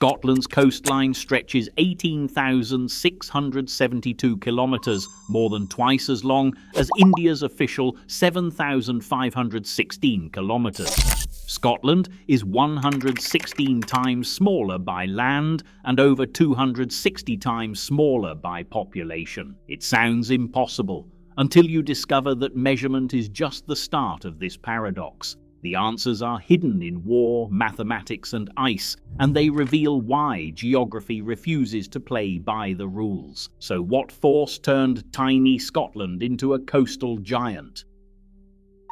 Scotland's coastline stretches 18,672 kilometres, more than twice as long as India's official 7,516 kilometres. Scotland is 116 times smaller by land and over 260 times smaller by population. It sounds impossible until you discover that measurement is just the start of this paradox. The answers are hidden in war, mathematics, and ice, and they reveal why geography refuses to play by the rules. So what force turned tiny Scotland into a coastal giant?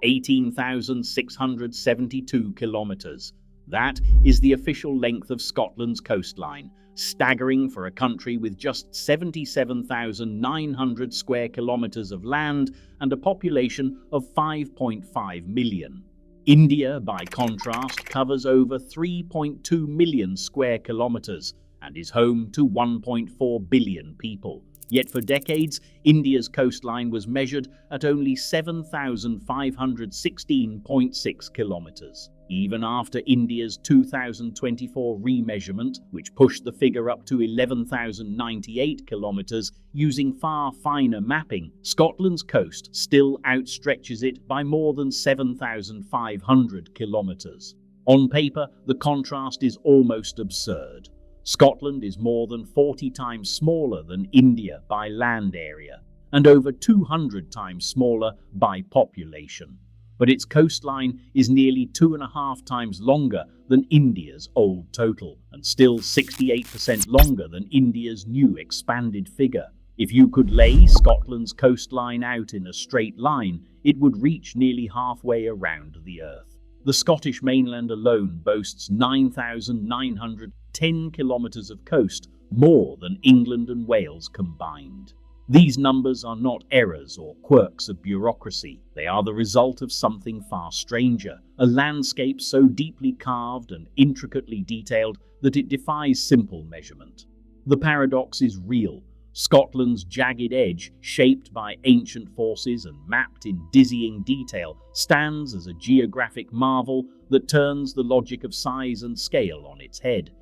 18,672 kilometres. That is the official length of Scotland's coastline, staggering for a country with just 77,900 square kilometres of land and a population of 5.5 million. India, by contrast, covers over 3.2 million square kilometres and is home to 1.4 billion people. Yet for decades, India's coastline was measured at only 7,516.6 kilometres. Even after India's 2024 remeasurement, which pushed the figure up to 11,098 kilometres using far finer mapping, Scotland's coast still outstretches it by more than 7,500 kilometres. On paper, the contrast is almost absurd. Scotland is more than 40 times smaller than India by land area, and over 200 times smaller by population. But its coastline is nearly 2.5 times longer than India's old total, and still 68% longer than India's new expanded figure. If you could lay Scotland's coastline out in a straight line, it would reach nearly halfway around the Earth. The Scottish mainland alone boasts 9,910 kilometres of coast, more than England and Wales combined. These numbers are not errors or quirks of bureaucracy. They are the result of something far stranger, a landscape so deeply carved and intricately detailed that it defies simple measurement. The paradox is real. Scotland's jagged edge, shaped by ancient forces and mapped in dizzying detail, stands as a geographic marvel that turns the logic of size and scale on its head.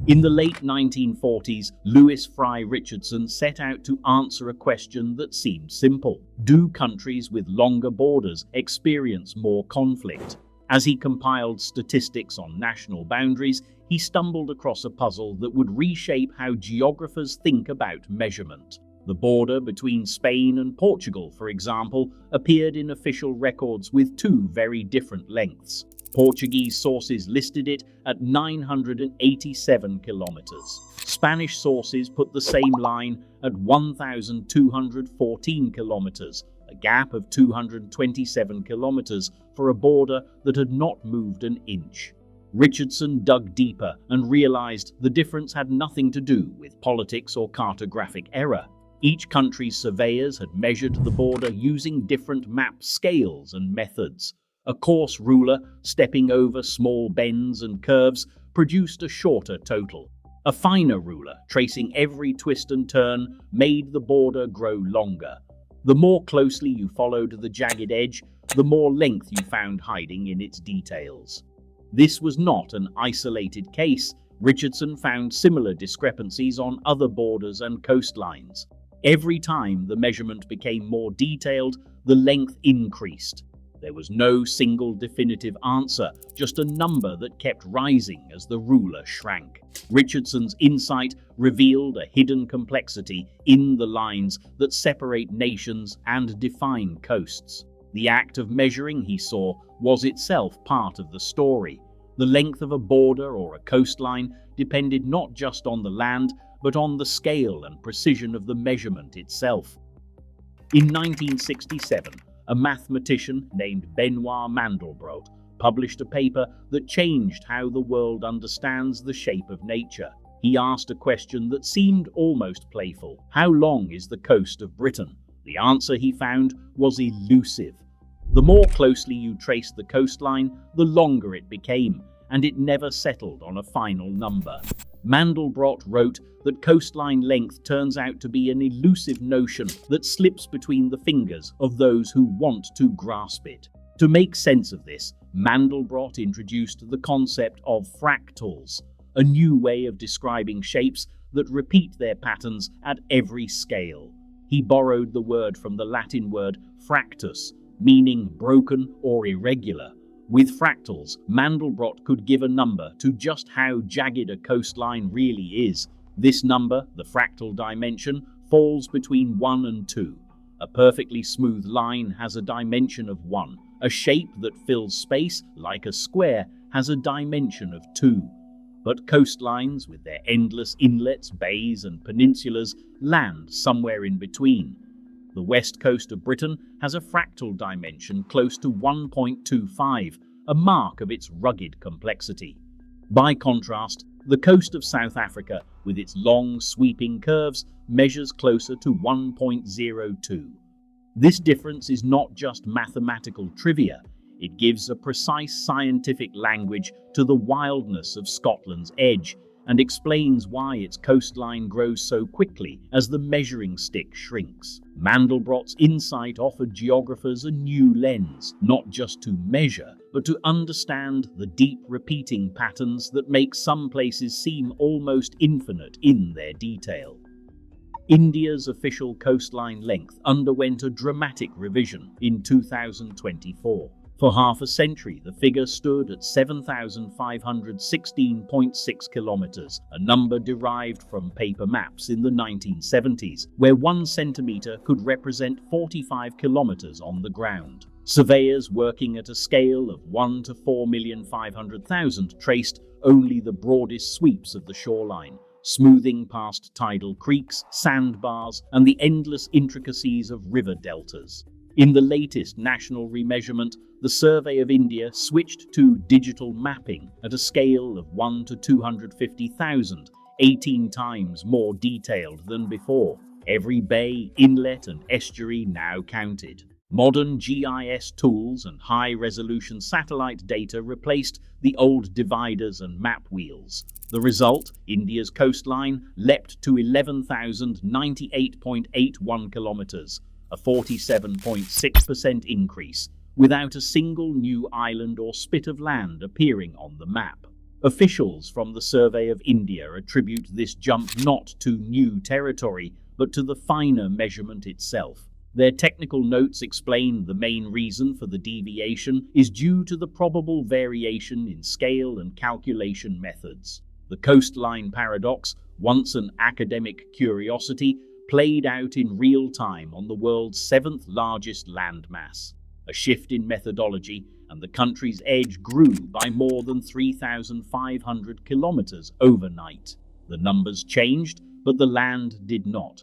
In the late 1940s, Lewis Fry Richardson set out to answer a question that seemed simple. Do countries with longer borders experience more conflict? As he compiled statistics on national boundaries, he stumbled across a puzzle that would reshape how geographers think about measurement. The border between Spain and Portugal, for example, appeared in official records with two very different lengths. Portuguese sources listed it at 987 kilometres. Spanish sources put the same line at 1,214 kilometres, a gap of 227 kilometres for a border that had not moved an inch. Richardson dug deeper and realised the difference had nothing to do with politics or cartographic error. Each country's surveyors had measured the border using different map scales and methods. A coarse ruler, stepping over small bends and curves, produced a shorter total. A finer ruler, tracing every twist and turn, made the border grow longer. The more closely you followed the jagged edge, the more length you found hiding in its details. This was not an isolated case. Richardson found similar discrepancies on other borders and coastlines. Every time the measurement became more detailed, the length increased. There was no single definitive answer, just a number that kept rising as the ruler shrank. Richardson's insight revealed a hidden complexity in the lines that separate nations and define coasts. The act of measuring, he saw, was itself part of the story. The length of a border or a coastline depended not just on the land, but on the scale and precision of the measurement itself. In 1967, a mathematician named Benoit Mandelbrot published a paper that changed how the world understands the shape of nature. He asked a question that seemed almost playful. How long is the coast of Britain? The answer he found was elusive. The more closely you traced the coastline, the longer it became, and it never settled on a final number. Mandelbrot wrote that coastline length turns out to be an elusive notion that slips between the fingers of those who want to grasp it. To make sense of this, Mandelbrot introduced the concept of fractals, a new way of describing shapes that repeat their patterns at every scale. He borrowed the word from the Latin word fractus, meaning broken or irregular. With fractals, Mandelbrot could give a number to just how jagged a coastline really is. This number, the fractal dimension, falls between 1 and 2. A perfectly smooth line has a dimension of 1. A shape that fills space, like a square, has a dimension of 2. But coastlines, with their endless inlets, bays and peninsulas, land somewhere in between. The west coast of Britain has a fractal dimension close to 1.25, a mark of its rugged complexity. By contrast, the coast of South Africa, with its long, sweeping curves, measures closer to 1.02. This difference is not just mathematical trivia. It gives a precise scientific language to the wildness of Scotland's edge and explains why its coastline grows so quickly as the measuring stick shrinks. Mandelbrot's insight offered geographers a new lens, not just to measure, but to understand the deep repeating patterns that make some places seem almost infinite in their detail. India's official coastline length underwent a dramatic revision in 2024. For half a century, the figure stood at 7,516.6 kilometers, a number derived from paper maps in the 1970s, where 1 centimeter could represent 45 kilometers on the ground. Surveyors working at a scale of 1 to 4,500,000 traced only the broadest sweeps of the shoreline, smoothing past tidal creeks, sandbars, and the endless intricacies of river deltas. In the latest national remeasurement, the Survey of India switched to digital mapping at a scale of 1 to 250,000, 18 times more detailed than before. Every bay, inlet, and estuary now counted. Modern GIS tools and high-resolution satellite data replaced the old dividers and map wheels. The result, India's coastline leapt to 11,098.81 kilometers, a 47.6% increase, without a single new island or spit of land appearing on the map. Officials from the Survey of India attribute this jump not to new territory, but to the finer measurement itself. Their technical notes explain the main reason for the deviation is due to the probable variation in scale and calculation methods. The coastline paradox, once an academic curiosity, played out in real time on the world's 7th largest landmass. A shift in methodology, and the country's edge grew by more than 3,500 kilometers overnight. The numbers changed, but the land did not.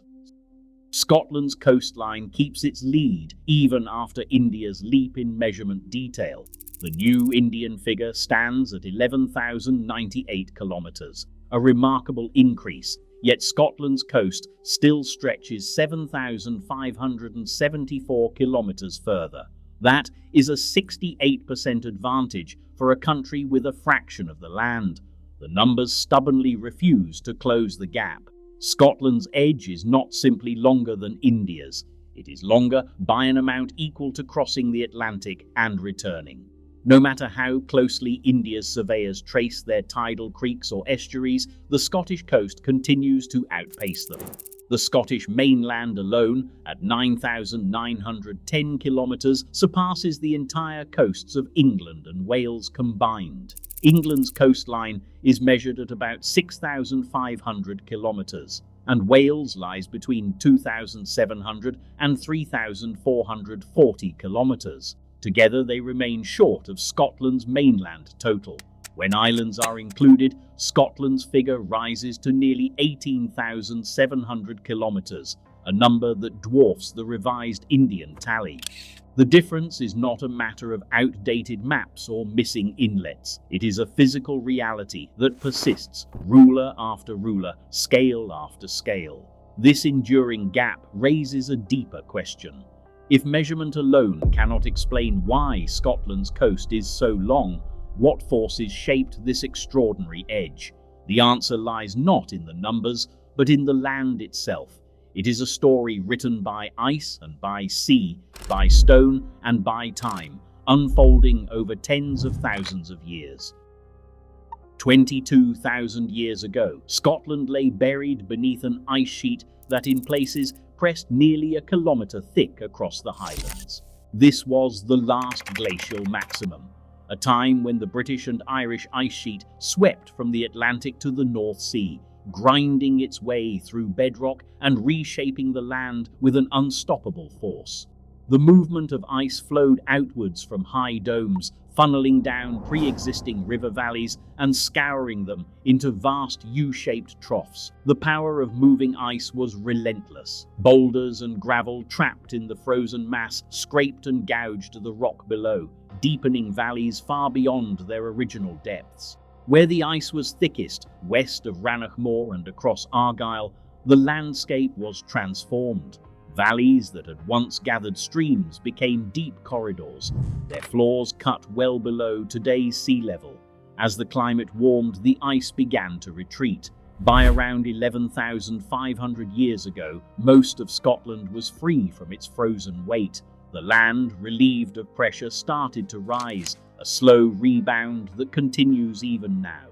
Scotland's coastline keeps its lead even after India's leap in measurement detail. The new Indian figure stands at 11,098 kilometers, a remarkable increase, yet Scotland's coast still stretches 7,574 kilometers further. That is a 68% advantage for a country with a fraction of the land. The numbers stubbornly refuse to close the gap. Scotland's edge is not simply longer than India's. It is longer by an amount equal to crossing the Atlantic and returning. No matter how closely India's surveyors trace their tidal creeks or estuaries, the Scottish coast continues to outpace them. The Scottish mainland alone, at 9,910 kilometres, surpasses the entire coasts of England and Wales combined. England's coastline is measured at about 6,500 kilometres, and Wales lies between 2,700 and 3,440 kilometres. Together they remain short of Scotland's mainland total. When islands are included, Scotland's figure rises to nearly 18,700 kilometres, a number that dwarfs the revised Indian tally. The difference is not a matter of outdated maps or missing inlets. It is a physical reality that persists, ruler after ruler, scale after scale. This enduring gap raises a deeper question. If measurement alone cannot explain why Scotland's coast is so long, what forces shaped this extraordinary edge? The answer lies not in the numbers, but in the land itself. It is a story written by ice and by sea, by stone and by time, unfolding over tens of thousands of years. 22,000 years ago, Scotland lay buried beneath an ice sheet that in places pressed nearly a kilometre thick across the Highlands. This was the last glacial maximum, a time when the British and Irish ice sheet swept from the Atlantic to the North Sea, grinding its way through bedrock and reshaping the land with an unstoppable force. The movement of ice flowed outwards from high domes, funneling down pre-existing river valleys and scouring them into vast U-shaped troughs. The power of moving ice was relentless. Boulders and gravel trapped in the frozen mass scraped and gouged the rock below, deepening valleys far beyond their original depths. Where the ice was thickest, west of Rannochmoor and across Argyll, the landscape was transformed. Valleys that had once gathered streams became deep corridors, their floors cut well below today's sea level. As the climate warmed, the ice began to retreat. By around 11,500 years ago, most of Scotland was free from its frozen weight. The land, relieved of pressure, started to rise, a slow rebound that continues even now.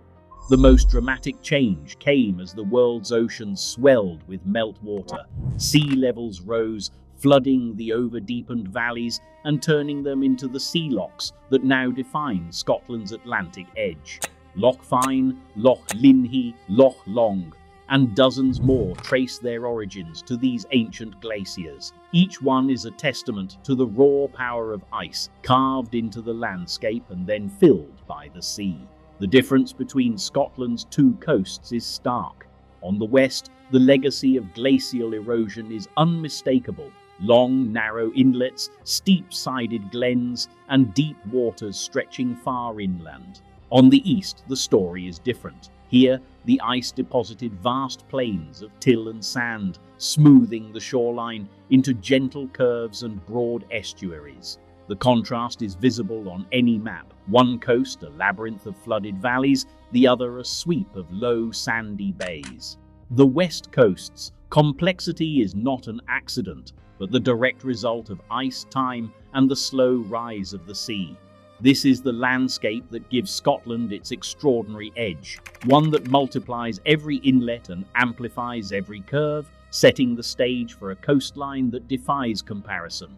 The most dramatic change came as the world's oceans swelled with meltwater. Sea levels rose, flooding the over-deepened valleys and turning them into the sea lochs that now define Scotland's Atlantic edge. Loch Fyne, Loch Linnhe, Loch Long, and dozens more trace their origins to these ancient glaciers. Each one is a testament to the raw power of ice carved into the landscape and then filled by the sea. The difference between Scotland's two coasts is stark. On the west, the legacy of glacial erosion is unmistakable. Long, narrow inlets, steep-sided glens, and deep waters stretching far inland. On the east, the story is different. Here, the ice deposited vast plains of till and sand, smoothing the shoreline into gentle curves and broad estuaries. The contrast is visible on any map. One coast a labyrinth of flooded valleys, the other a sweep of low sandy bays. The west coast's complexity is not an accident, but the direct result of ice, time, and the slow rise of the sea. This is the landscape that gives Scotland its extraordinary edge, one that multiplies every inlet and amplifies every curve, setting the stage for a coastline that defies comparison.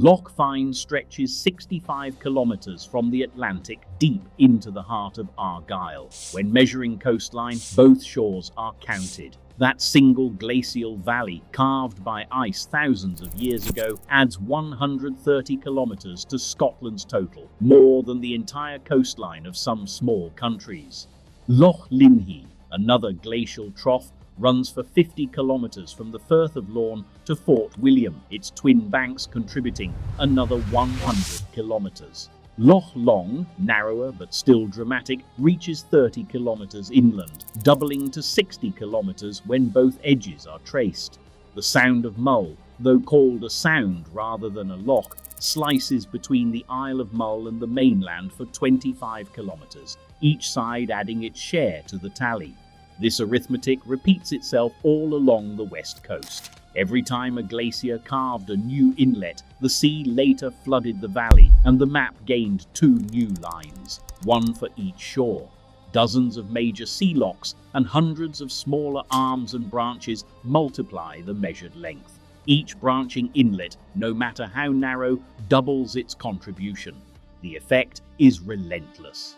Loch Fyne stretches 65 kilometres from the Atlantic deep into the heart of Argyll. When measuring coastline, both shores are counted. That single glacial valley, carved by ice thousands of years ago, adds 130 kilometres to Scotland's total, more than the entire coastline of some small countries. Loch Linnhe, another glacial trough, runs for 50 kilometres from the Firth of Lorne to Fort William, its twin banks contributing another 100 kilometres. Loch Long, narrower but still dramatic, reaches 30 kilometres inland, doubling to 60 kilometres when both edges are traced. The Sound of Mull, though called a sound rather than a loch, slices between the Isle of Mull and the mainland for 25 kilometres, each side adding its share to the tally. This arithmetic repeats itself all along the west coast. Every time a glacier carved a new inlet, the sea later flooded the valley, and the map gained two new lines, one for each shore. Dozens of major sea lochs and hundreds of smaller arms and branches multiply the measured length. Each branching inlet, no matter how narrow, doubles its contribution. The effect is relentless.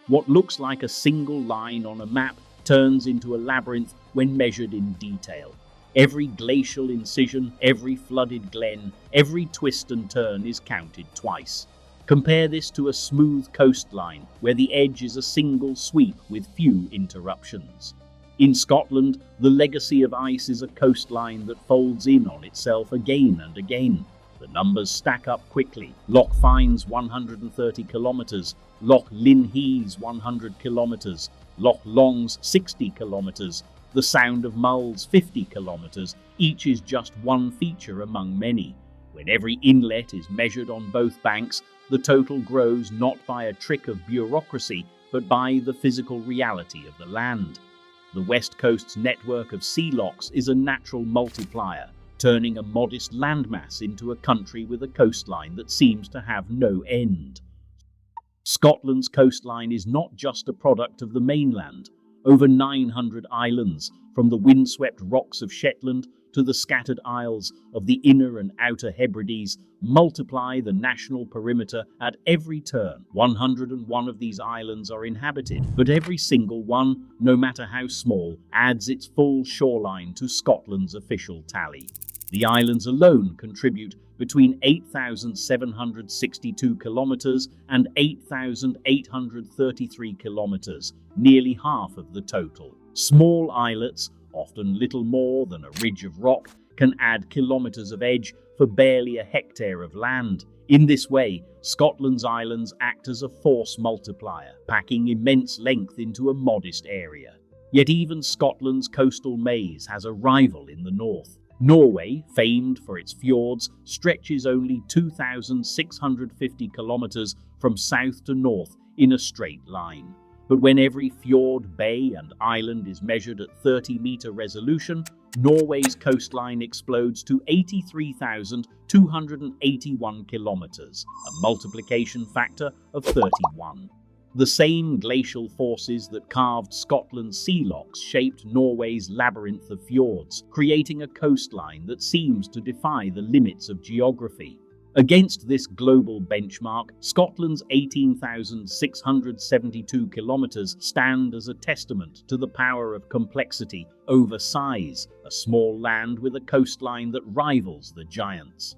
What looks like a single line on a map turns into a labyrinth when measured in detail. Every glacial incision, every flooded glen, every twist and turn is counted twice. Compare this to a smooth coastline where the edge is a single sweep with few interruptions. In Scotland, the legacy of ice is a coastline that folds in on itself again and again. The numbers stack up quickly. Loch Fyne's 130 kilometres, Loch Linnhe's 100 kilometres, Loch Long's 60 kilometres, the Sound of Mull's 50 kilometres, each is just one feature among many. When every inlet is measured on both banks, the total grows not by a trick of bureaucracy, but by the physical reality of the land. The West Coast's network of sea lochs is a natural multiplier, turning a modest landmass into a country with a coastline that seems to have no end. Scotland's coastline is not just a product of the mainland. Over 900 islands, from the windswept rocks of Shetland to the scattered isles of the Inner and Outer Hebrides, multiply the national perimeter at every turn. 101 of these islands are inhabited, but every single one, no matter how small, adds its full shoreline to Scotland's official tally. The islands alone contribute between 8,762 kilometres and 8,833 kilometres, nearly half of the total. Small islets, often little more than a ridge of rock, can add kilometres of edge for barely a hectare of land. In this way, Scotland's islands act as a force multiplier, packing immense length into a modest area. Yet even Scotland's coastal maze has a rival in the north. Norway, famed for its fjords, stretches only 2,650 kilometres from south to north in a straight line. But when every fjord, bay and island is measured at 30-metre resolution, Norway's coastline explodes to 83,281 kilometres, a multiplication factor of 31. The same glacial forces that carved Scotland's sea lochs shaped Norway's labyrinth of fjords, creating a coastline that seems to defy the limits of geography. Against this global benchmark, Scotland's 18,672 kilometres stand as a testament to the power of complexity over size, a small land with a coastline that rivals the giants.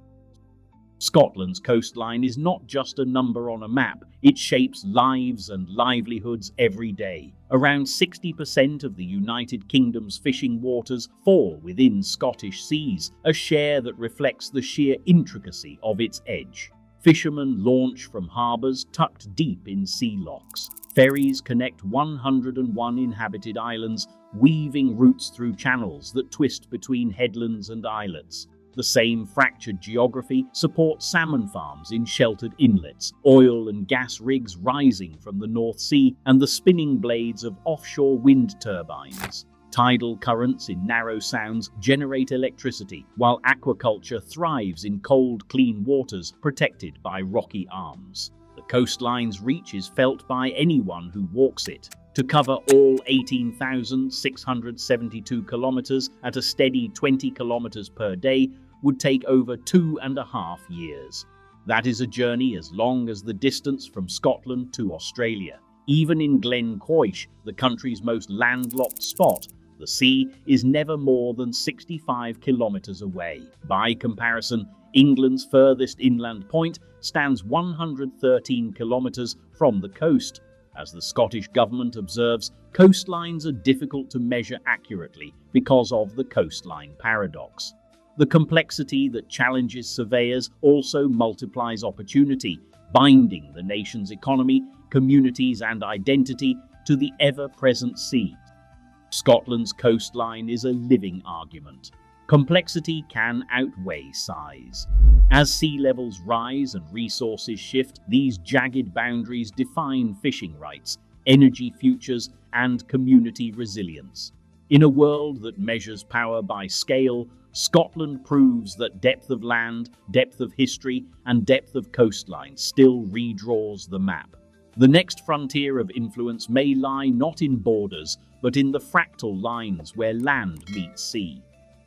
Scotland's coastline is not just a number on a map, it shapes lives and livelihoods every day. Around 60% of the United Kingdom's fishing waters fall within Scottish seas, a share that reflects the sheer intricacy of its edge. Fishermen launch from harbours tucked deep in sea lochs. Ferries connect 101 inhabited islands, weaving routes through channels that twist between headlands and islets. The same fractured geography supports salmon farms in sheltered inlets, oil and gas rigs rising from the North Sea, and the spinning blades of offshore wind turbines. Tidal currents in narrow sounds generate electricity, while aquaculture thrives in cold, clean waters protected by rocky arms. The coastline's reach is felt by anyone who walks it. To cover all 18,672 kilometres at a steady 20 kilometres per day would take over 2.5 years. That is a journey as long as the distance from Scotland to Australia. Even in Glen Coish, the country's most landlocked spot, the sea is never more than 65 kilometres away. By comparison, England's furthest inland point stands 113 kilometres from the coast. As the Scottish Government observes, coastlines are difficult to measure accurately because of the coastline paradox. The complexity that challenges surveyors also multiplies opportunity, binding the nation's economy, communities and identity to the ever-present sea. Scotland's coastline is a living argument. Complexity can outweigh size. As sea levels rise and resources shift, these jagged boundaries define fishing rights, energy futures, and community resilience. In a world that measures power by scale, Scotland proves that depth of land, depth of history, and depth of coastline still redraws the map. The next frontier of influence may lie not in borders, but in the fractal lines where land meets sea.